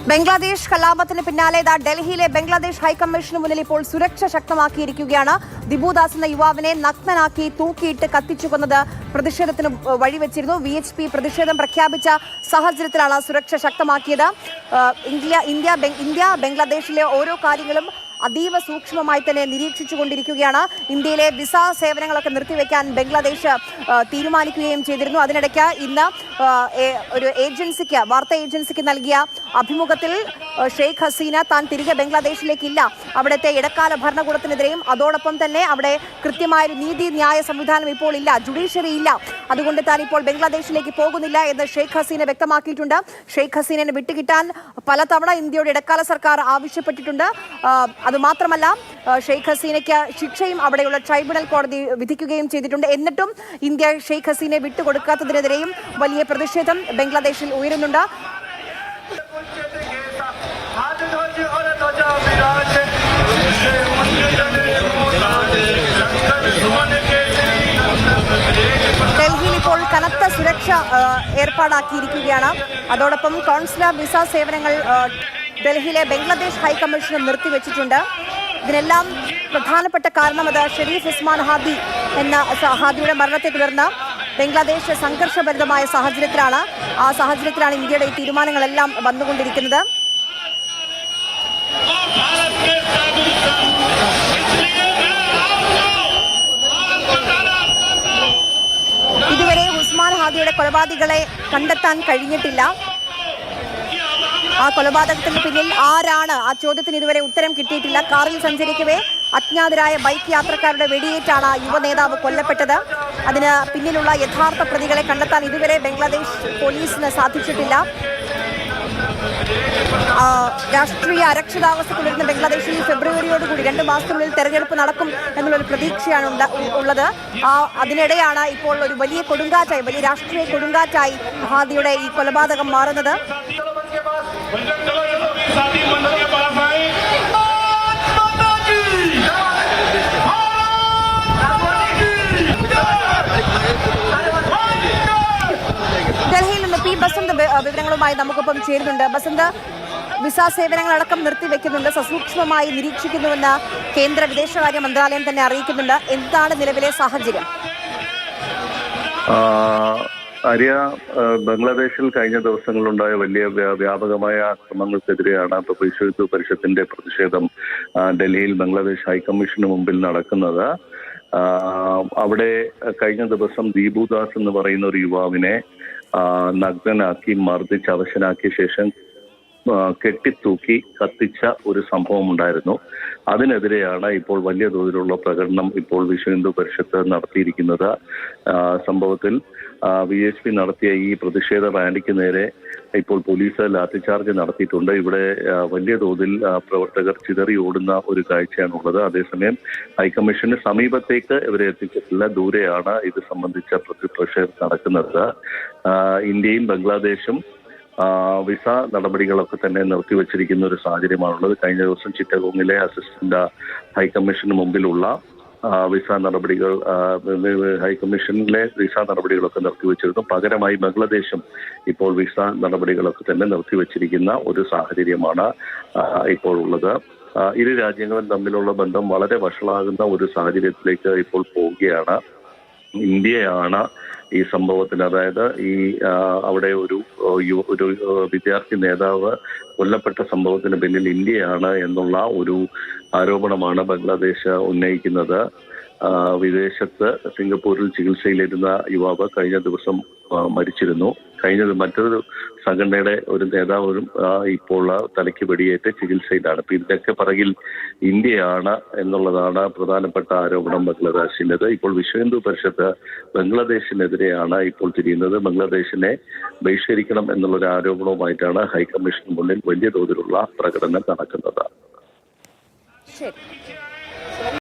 ബംഗ്ലാദേശ് കലാപത്തിന് പിന്നാലെ ഡൽഹിയിലെ ബംഗ്ലാദേശ് ഹൈക്കമ്മീഷന് മുന്നിൽ ഇപ്പോൾ സുരക്ഷ ശക്തമാക്കിയിരിക്കുകയാണ്. ദിബുദാസ് എന്ന യുവാവിനെ നഗ്നനാക്കി തൂക്കിയിട്ട് കത്തിച്ചു കൊന്നത് പ്രതിഷേധത്തിന് വഴിവെച്ചിരുന്നു. VHP പ്രതിഷേധം പ്രഖ്യാപിച്ച സാഹചര്യത്തിലാണ് സുരക്ഷ ശക്തമാക്കിയത്. ഇന്ത്യ ബംഗ്ലാദേശിലെ ഓരോ കാര്യങ്ങളും അതീവ സൂക്ഷ്മമായി തന്നെ നിരീക്ഷിച്ചുകൊണ്ടിരിക്കുകയാണ്. ഇന്ത്യയിലെ വിസ സേവനങ്ങളൊക്കെ നിർത്തിവെക്കാൻ ബംഗ്ലാദേശ് തീരുമാനിക്കുകയും ചെയ്തിരുന്നു. അതിനിടയ്ക്ക് ഇന്ന് ഒരു വാർത്താ ഏജൻസിക്ക് നൽകിയ അഭിമുഖത്തിൽ ഷെയ്ഖ് ഹസീന താൻ തിരികെ ബംഗ്ലാദേശിലേക്കില്ല, അവിടുത്തെ ഇടക്കാല ഭരണകൂടത്തിനെതിരെയും അതോടൊപ്പം തന്നെ അവിടെ കൃത്യമായൊരു നീതിന്യായ സംവിധാനം ഇപ്പോൾ ഇല്ല, ജുഡീഷ്യറി ഇല്ല, അതുകൊണ്ട് താൻ ഇപ്പോൾ ബംഗ്ലാദേശിലേക്ക് പോകുന്നില്ല എന്ന് ഷെയ്ഖ് ഹസീന വ്യക്തമാക്കിയിട്ടുണ്ട്. ഷെയ്ഖ് ഹസീനയെ വിട്ടുകിട്ടാൻ പലതവണ ഇന്ത്യയുടെ ഇടക്കാല സർക്കാർ ആവശ്യപ്പെട്ടിട്ടുണ്ട്. അതുമാത്രമല്ല, ഷെയ്ഖ് ഹസീനയ്ക്ക് ശിക്ഷയും അവിടെയുള്ള ട്രൈബ്യൂണൽ കോടതി വിധിക്കുകയും ചെയ്തിട്ടുണ്ട്. എന്നിട്ടും ഇന്ത്യ ഷെയ്ഖ് ഹസീനയെ വിട്ടുകൊടുക്കാത്തതിനെതിരെയും വലിയ പ്രതിഷേധം ബംഗ്ലാദേശിൽ ഉയരുന്നുണ്ട്. ഡൽഹിയിൽ ഇപ്പോൾ കനത്ത സുരക്ഷ ഏർപ്പാടാക്കിയിരിക്കുകയാണ്. അതോടൊപ്പം കോൺസുലർ വിസ സേവനങ്ങൾ ഡൽഹിയിലെ ബംഗ്ലാദേശ് ഹൈക്കമ്മീഷനും നിർത്തിവെച്ചിട്ടുണ്ട്. ഇതിനെല്ലാം പ്രധാനപ്പെട്ട കാരണം അത് ഷെരീഫ് ഉസ്മാൻ ഹാദിയുടെ മരണത്തെ തുടർന്ന് ബംഗ്ലാദേശ് സംഘർഷഭരിതമായ സാഹചര്യത്തിലാണ്. ആ സാഹചര്യത്തിലാണ് ഇന്ത്യയുടെ ഈ തീരുമാനങ്ങളെല്ലാം വന്നുകൊണ്ടിരിക്കുന്നത്. ഇതുവരെ ഉസ്മാൻ ഹാദിയുടെ കൊലപാതകളെ കണ്ടെത്താൻ കഴിഞ്ഞിട്ടില്ല. ആ കൊലപാതകത്തിന് പിന്നിൽ ആരാണ്? ആ ചോദ്യത്തിന് ഇതുവരെ ഉത്തരം കിട്ടിയിട്ടില്ല. കാറിൽ സഞ്ചരിക്കവേ അജ്ഞാതരായ ബൈക്ക് യാത്രക്കാരുടെ വെടിയേറ്റാണ് യുവനേതാവ് കൊല്ലപ്പെട്ടത്. അതിന് പിന്നിലുള്ള യഥാർത്ഥ പ്രതികളെ കണ്ടെത്താൻ ഇതുവരെ ബംഗ്ലാദേശ് പോലീസിന് സാധിച്ചിട്ടില്ല. രാഷ്ട്രീയ അരക്ഷിതാവസ്ഥ തുടരുന്ന ബംഗ്ലാദേശിൽ ഫെബ്രുവരിയോടുകൂടി 2 മാസത്തിനുള്ളിൽ തെരഞ്ഞെടുപ്പ് നടക്കും എന്നുള്ളൊരു പ്രതീക്ഷയാണ് ഉള്ളത്. അതിനിടെയാണ് ഇപ്പോൾ ഒരു വലിയ രാഷ്ട്രീയ കൊടുങ്കാറ്റായി ഹാദിയുടെ ഈ കൊലപാതകം മാറുന്നത്. ഡൽഹിയിൽ നിന്ന് പി ബസന്ത് വിവരങ്ങളുമായി നമുക്കൊപ്പം ചേരുന്നുണ്ട്. ബസന്ത്, വിസ സേവനങ്ങളടക്കം നിർത്തിവെക്കുന്നുണ്ട്, സസൂക്ഷ്മമായി നിരീക്ഷിക്കുന്നുവെന്ന് കേന്ദ്ര വിദേശകാര്യ മന്ത്രാലയം തന്നെ അറിയിക്കുന്നുണ്ട്. എന്താണ് നിലവിലെ സാഹചര്യം? ബംഗ്ലാദേശിൽ കഴിഞ്ഞ ദിവസങ്ങളിലുണ്ടായ വലിയ വ്യാപകമായ അക്രമങ്ങൾക്കെതിരെയാണ് വിശ്വ ഹിന്ദു പരിഷത്തിന്റെ പ്രതിഷേധം ഡൽഹിയിൽ ബംഗ്ലാദേശ് ഹൈക്കമ്മീഷന് മുമ്പിൽ നടക്കുന്നത്. അവിടെ കഴിഞ്ഞ ദിവസം ദീപുദാസ് എന്ന് പറയുന്ന ഒരു യുവാവിനെ നഗ്നനാക്കി മർദ്ദിച്ച് അവശനാക്കിയ ശേഷം കെട്ടിത്തൂക്കി കത്തിച്ച ഒരു സംഭവം ഉണ്ടായിരുന്നു. അതിനെതിരെയാണ് ഇപ്പോൾ വലിയ തോതിലുള്ള പ്രകടനം ഇപ്പോൾ വിശ്വ ഹിന്ദു പരിഷത്ത് നടത്തിയിരിക്കുന്നത്. സംഭവത്തിൽ VHP നടത്തിയ ഈ പ്രതിഷേധ റാലിക്ക് നേരെ ഇപ്പോൾ പോലീസ് ലാത്തിചാർജ് നടത്തിയിട്ടുണ്ട്. ഇവിടെ വലിയ തോതിൽ പ്രവർത്തകർ ചിതറി ഓടുന്ന ഒരു കാഴ്ചയാണുള്ളത്. അതേസമയം ഹൈക്കമ്മീഷന് സമീപത്തേക്ക് ഇവരെ എത്തിച്ചിട്ടില്ല, ദൂരെയാണ് ഇത് സംബന്ധിച്ച പ്രതിഷേധം നടക്കുന്നത്. ഇന്ത്യയും ബംഗ്ലാദേശും വിസ നടപടികളൊക്കെ തന്നെ നിർത്തിവെച്ചിരിക്കുന്ന ഒരു സാഹചര്യമാണുള്ളത്. കഴിഞ്ഞ ദിവസം ചിറ്റഗോങ്ങിലെ അസിസ്റ്റന്റ് ഹൈക്കമ്മീഷന് മുമ്പിലുള്ള ഹൈക്കമ്മീഷനിലെ വിസ നടപടികളൊക്കെ നിർത്തിവെച്ചിരുന്നു. പകരമായി ബംഗ്ലാദേശും ഇപ്പോൾ വിസ നടപടികളൊക്കെ തന്നെ നിർത്തിവെച്ചിരിക്കുന്ന ഒരു സാഹചര്യമാണ് ഇപ്പോൾ ഉള്ളത്. ഇരു രാജ്യങ്ങളും തമ്മിലുള്ള ബന്ധം വളരെ വഷളാകുന്ന ഒരു സാഹചര്യത്തിലേക്ക് ഇപ്പോൾ പോവുകയാണ്. ഇന്ത്യയാണ് ഈ സംഭവത്തിന്, അതായത് അവിടെ ഒരു വിദ്യാർത്ഥി നേതാവ് കൊല്ലപ്പെട്ട സംഭവത്തിന് പിന്നിൽ ഇന്ത്യയാണ് എന്നുള്ള ഒരു ആരോപണമാണ് ബംഗ്ലാദേശ് ഉന്നയിക്കുന്നത്. വിദേശത്ത് സിംഗപ്പൂരിൽ ചികിത്സയിലിരുന്ന യുവാവ് കഴിഞ്ഞ ദിവസം മരിച്ചിരുന്നു. മറ്റൊരു സംഘടനയുടെ ഒരു നേതാവും ഇപ്പോൾ തലയ്ക്ക് വെടിയേറ്റ് ചികിത്സയിലാണ്. ഇതിനൊക്കെ പിറകിൽ ഇന്ത്യയാണ് എന്നുള്ളതാണ് പ്രധാനപ്പെട്ട ആരോപണം ബംഗ്ലാദേശിൻ്റെത്. ഇപ്പോൾ വിശ്വ ഹിന്ദു പരിഷത്ത് ബംഗ്ലാദേശിനെതിരെയാണ് ഇപ്പോൾ തിരിയുന്നത്. ബംഗ്ലാദേശിനെ ബഹിഷ്കരിക്കണം എന്നുള്ളൊരു ആരോപണവുമായിട്ടാണ് ഹൈക്കമ്മീഷന് മുന്നിൽ വലിയ തോതിലുള്ള പ്രകടനം നടക്കുന്നത്. ശരി.